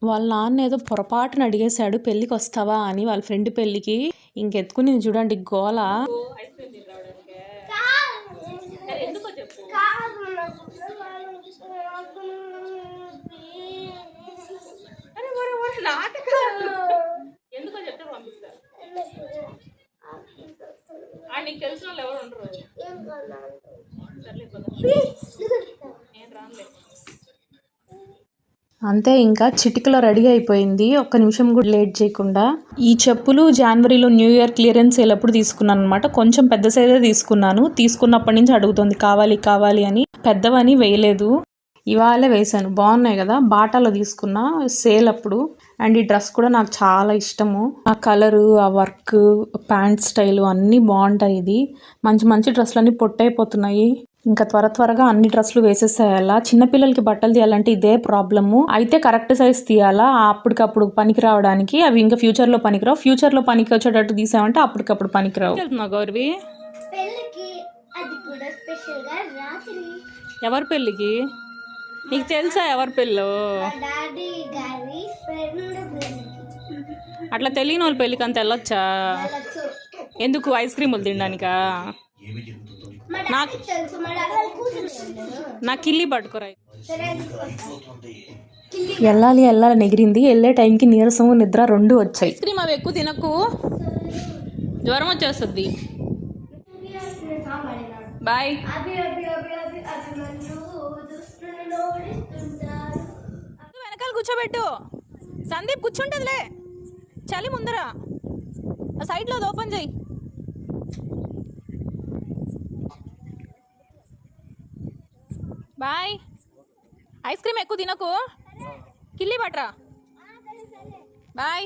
వాళ్ళ నాన్న ఏదో పొరపాటున అడిగేశాడు పెళ్ళికి వస్తావా అని, వాళ్ళ ఫ్రెండ్ పెళ్ళికి. ఇంకెత్తుకుని చూడండి గోల. అంతే, ఇంకా చిటికలో రెడీ అయిపోయింది, ఒక్క నిమిషం కూడా లేట్ చేయకుండా. ఈ చెప్పులు జనవరిలో న్యూ ఇయర్ క్లియరెన్స్ సేలప్పుడు తీసుకున్నాను అనమాట. కొంచెం పెద్ద సైజే తీసుకున్నాను. తీసుకున్నప్పటి నుంచి అడుగుతుంది కావాలి కావాలి అని. పెద్దవని వేయలేదు, ఇవాళే వేసాను. బాగున్నాయి కదా, బాటాలో తీసుకున్నా సేల్ అప్పుడు. అండ్ ఈ డ్రెస్ కూడా నాకు చాలా ఇష్టము. ఆ కలరు, ఆ వర్క్, ప్యాంట్ స్టైలు అన్నీ బాగుంటాయి. ఇది మంచి మంచి డ్రెస్సులు అన్నీ పొట్టయిపోతున్నాయి. ఇంకా త్వరగా అన్ని డ్రెస్సులు వేసేసేయాలా. చిన్నపిల్లలకి బట్టలు తీయాలంటే ఇదే ప్రాబ్లము. అయితే కరెక్ట్ సైజ్ తీయాలా, అప్పటికప్పుడు పనికి రావడానికి. అవి ఇంకా ఫ్యూచర్లో పనికిరావు. ఫ్యూచర్లో పనికి వచ్చేటట్టు తీసామంటే అప్పటికప్పుడు పనికిరావు. గౌరవి ఎవరి పెళ్ళికి? నీకు తెలుసా ఎవరి పెళ్ళో? అట్లా తెలియని వాళ్ళ పెళ్ళికి అంత వెళ్ళొచ్చా? ఎందుకు, ఐస్ క్రీములు తినడానికా? నాకు కిల్లి పట్టుకోరా. వెళ్ళాలి నెగిరింది. వెళ్ళే టైంకి నీరసము నిద్ర రెండు వచ్చాయి. ఐస్ క్రీమ్ అవి ఎక్కువ తినకు, జ్వరం వచ్చేస్తుంది. బాయ్. వెనకాల కూర్చోబెట్టు సందీప్, కూర్చుంటుందిలే. చలి ముందర ఆ సైడ్లో ఓపెన్ చేయి. బాయ్. ఐస్ క్రీమ్ ఎక్కువ తినకు, కిల్లి పట్రా. బాయ్.